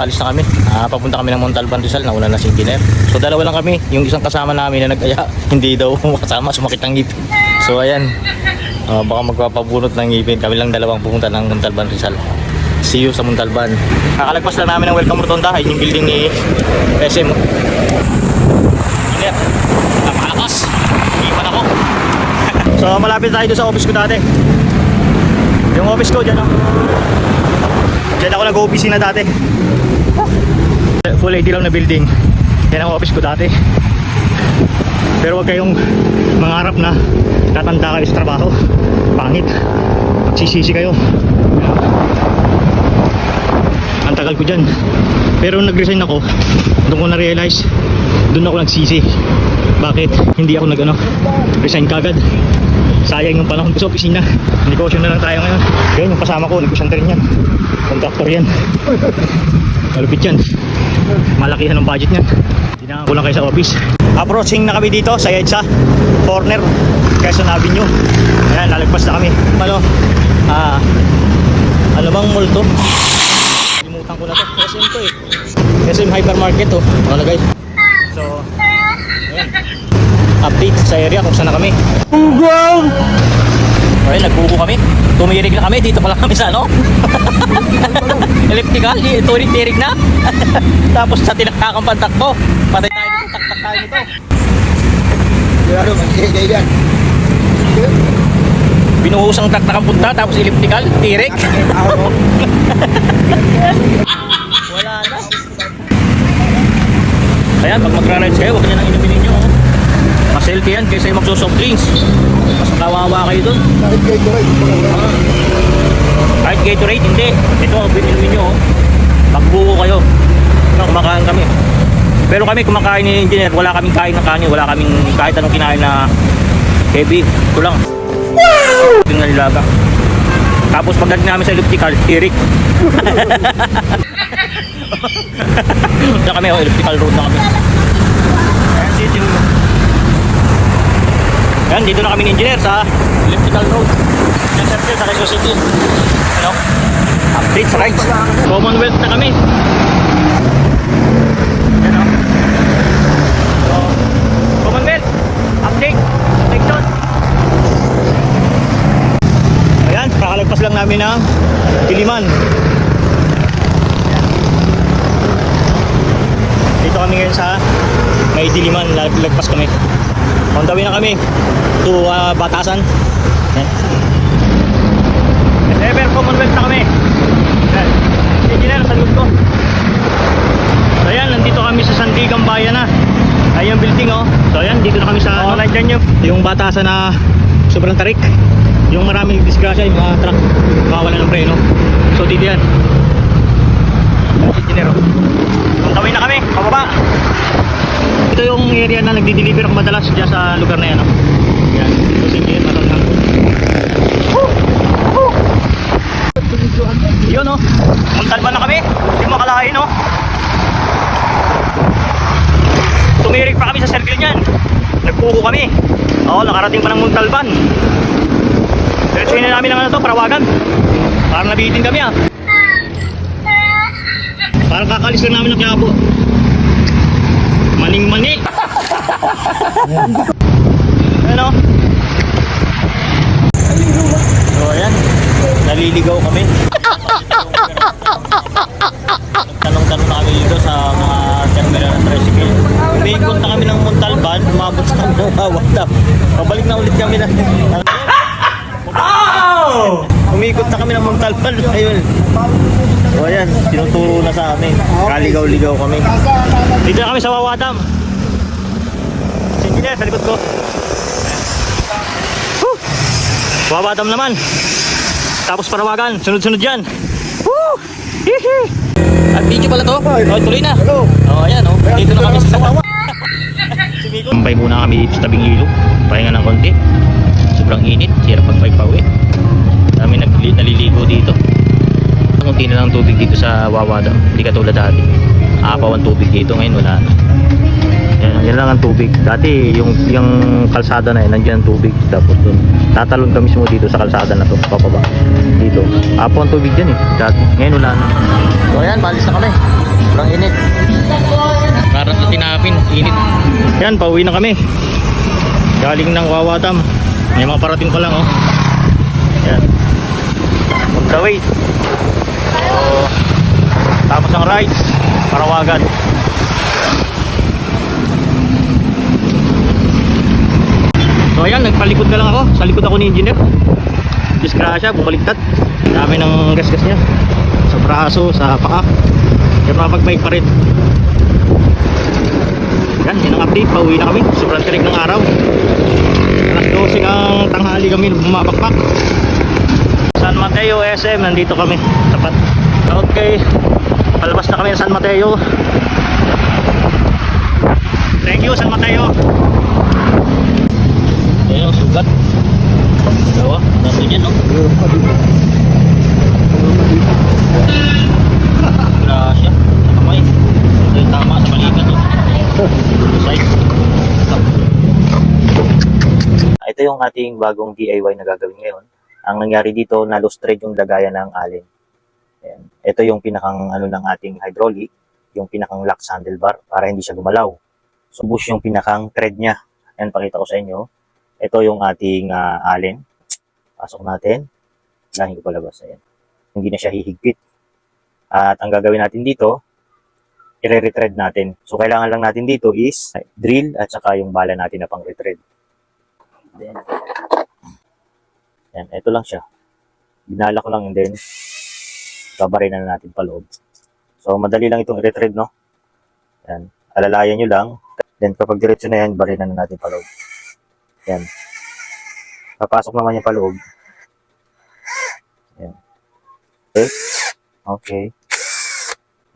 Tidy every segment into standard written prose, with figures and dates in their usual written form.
Alis na kami. Papunta kami ng Montalban Rizal. Nauna na si engineer. So dalawa lang kami. Yung isang kasama namin na nag-aya, hindi daw kasama, sumakit ang ngipin. So ayan, baka magpapabunot ng ngipin. Kami lang dalawang pupunta ng Montalban Rizal. See you sa Montalban. Kakalagpas lang namin ng Welcome Rotonda. Ayun yung building ni SM. Engineer, napakalakas. Ipan ako. So malapit tayo doon sa office ko dati. Yung office ko dyan, dyan ako nag-office na dati. Full 80 lang na building. Yan ang office ko dati. Pero huwag kayong mangarap na tatanda kayo sa trabaho. Pangit. Magsisisi kayo. Ang tagal ko dyan. Pero nung nag-resign ako, doon ko na-realize, doon ako nagsisi. Bakit? Hindi ako resign kagad. Sayang yung panahon ko sa opisina. Negosyo na lang tayo ngayon. Yan yung kasama ko, negosyante rin yan. Contractor yan. Malupit yan. Malakihan ng budget niyan. Tinangan ko lang kayo sa office. Approaching na kami dito sa EDSA corner, Quezon Avenue. Ayan, lalagpas na kami. Ano bang mall to? Limutan ko na to. SM to eh. SM Hypermarket to. Mga guys. So, ayan. Update sa area kung saan na kami. Wow! Ayun, nagbubo kami. Tumirig na kami. Dito pa lang kami sa elliptical. Tirig na. Tapos sa tinaktakang pantakbo. Patay tayo dito. Taktak tayo nito. Binuhusang taktakang punta. Tapos elliptical. Tirig. Wala na. Ayan, pag magra-rides kayo, huwag nyo nang inumin ninyo. Mas healthy yan kaysa yung magsosoft drinks. Mas kawawa kayo dun. Kahit Gatorade, hindi. Ito, binumin nyo. Pagbuko kayo. Kumakain kami. Pero kami kumakain ni engineer. Wala kaming kain ng kanin. Wala kaming kahit anong kinain na heavy. Ito lang. Ito na nilaga. Tapos pagdating namin sa elliptical, tirik. Na kami, elliptical road na kami. Ayan, sitting. Ayan, dito na kami ni engineer sa elliptical road. Yan, siyempre, sa Quezon City. Ano? Update sa rides. Commonwealth na kami. Yan o. So, Commonwealth. Update. Section. Ayan, kakalagpas lang namin ng Diliman. Dito kami ngayon sa may Diliman. Lagpas kami. On the way na kami to Batasan. Ever Commonwealth na kami. Engineer, salut ko. So ayan, nandito kami sa Sandigan Bayan na. Ay yung building oh. So ayan, dito na kami sa nandyan yung Batasan na sobrang tarik. Yung maraming disgrasya, yung mga truck mawawala ng preno. So dito yan. Engineer, on the way na kami, pababa. Ito yung area na nagdi-deliver ako madalas dyan sa lugar na yan. Yan, ito si engineer, matanggang. Yun o, Montalban na kami. Hindi mo makalain o. Tumirig pa kami sa circle niyan. Nagpuko kami. Oo, nakarating pa ng Montalban. Diretsuhin na namin ng Parawagan. Parang nabitin kami ah. Parang kakalis lang namin ng Quiapo. Maning-mani. Ano? So ayan, naliligaw kami. Tanong-tanong na kami dito sa mga terminal ng tricycle. Umiikot na kami ng Montalban, umabot sa Wawadam. Pabalik na ulit kami na. Umiikot na kami ng Montalban. Ayun. So ayan, tinuturo na sa amin. Kaligaw-ligaw kami. Dito na kami sa Wawadam. Engineer, sa likod ko. Wawadam naman. Tapos Parawagan, sunod-sunod yan. Woo! Hihi! At video pala to? Oh, tuloy na. Oh, ayan oh. Dito na kami sa Wawa. Sampay muna kami dito sa tabing ilog. Pahinga ng konti. Sobrang init, hirap magpay-pawi. Kami naliligo dito. Kunti na lang tubig dito sa Wawadam. Hindi katulad dati. Apaw ang tubig dito, ngayon wala na. Yan lang ang tubig. Dati yung kalsada na yan, nandiyan ang tubig. Tapos dun, tatalon kami mismo dito sa kalsada na to, papaba. Dito. Apo ang tubig dyan eh. Dati. Ngayon wala na. So ayan, balis na kami. Sobrang init. Parang sa tinapin, init. Yan, pauwi na kami. Galing ng Wawa Dam. May mga parating pa lang, oh. Yan. On the way. So, tapos ang rides, Parawagan. So ayan, nagpalikod na lang ako. Sa likod ako ni engineer. Disgrasya, bumaliktad. Dami ng gas-gas niya. Sa braso, sa paa. Kaya makapag-bike pa rin. Yan, yun ang update. Pauwi na kami. Sobrang tirik ng araw. Alas 12 ang tanghali kami bumabakpak. San Mateo SM, nandito kami. Tapat. Okay. Palabas na kami ng San Mateo. Thank you, San Mateo. Ayun, sugat. Dawa, nasa dyan, no? Grasya, sa kamay. Ito yung tama sa balikat, no? Side. Ito yung ating bagong DIY na gagawin ngayon. Ang nangyari dito, na-loose thread yung lagayan ng allen. Ayan. Ito yung pinakang ano ng ating hydraulic, yung pinakang lock handlebar para hindi siya gumalaw. So, bush yung pinakang thread niya. Ayan, pakita ko sa inyo. Ito yung ating allen. Pasok natin. Lahin ko palabas. Ayan. Hindi na siya hihigpit. At ang gagawin natin dito, i-retread natin. So, kailangan lang natin dito is drill at saka yung bala natin na pang retread. Ayan. Ito lang siya. Binala ko lang and then babarin na natin pa loob. So, madali lang itong i-retread, no? Ayan. Alalayan nyo lang. Then, kapag diretso na yan, barinan na natin pa loob. Ayan. Papasok naman yung paloob. Ayan. Okay. Okay.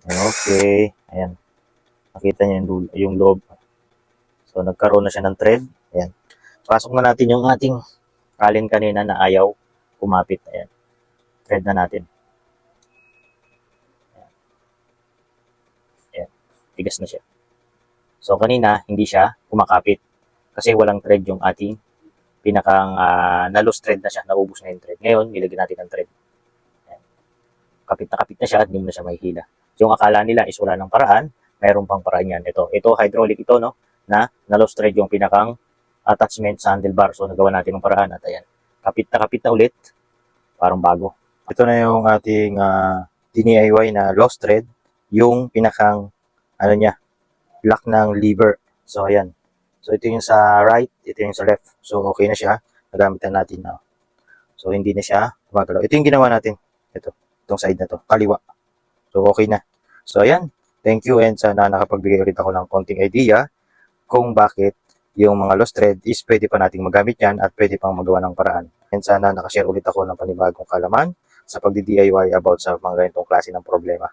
Okay. Ayan. Nakita niyo yung loob. So, nagkaroon na siya ng thread. Ayan. Pasok na natin yung ating allen kanina na ayaw kumapit. Ayan. Thread na natin. Ayan. Ayan. Tigas na siya. So, kanina, hindi siya kumakapit. Kasi walang thread yung ating pinakang na-loose thread na siya. Naubos na yung thread. Ngayon, nilagyan natin ng thread. Ayan. Kapit na siya at hindi mo na siya mahihila. Yung akala nila is wala ng paraan, mayroon pang paraan yan. Ito hydraulic ito, no? Na-loose thread yung pinakang attachment sa handlebar. So, nagawa natin ng paraan at ayan. Kapit na ulit. Parang bago. Ito na yung ating DIY na loose thread. Yung pinakang, lock ng lever. So, ayan. So, ito yung sa right, ito yung sa left. So, okay na siya. Nagamitan natin na. So, hindi na siya gumagalaw. Ito yung ginawa natin. Itong side na to. Kaliwa. So, okay na. So, ayan. Thank you and sana nakapagbigay ulit ako ng konting idea kung bakit yung mga loose thread is pwede pa nating magamit yan at pwede pang magawa ng paraan. And sana nakashare ulit ako ng panibagong kalaman sa pagdi-DIY about sa mga ganitong klase ng problema.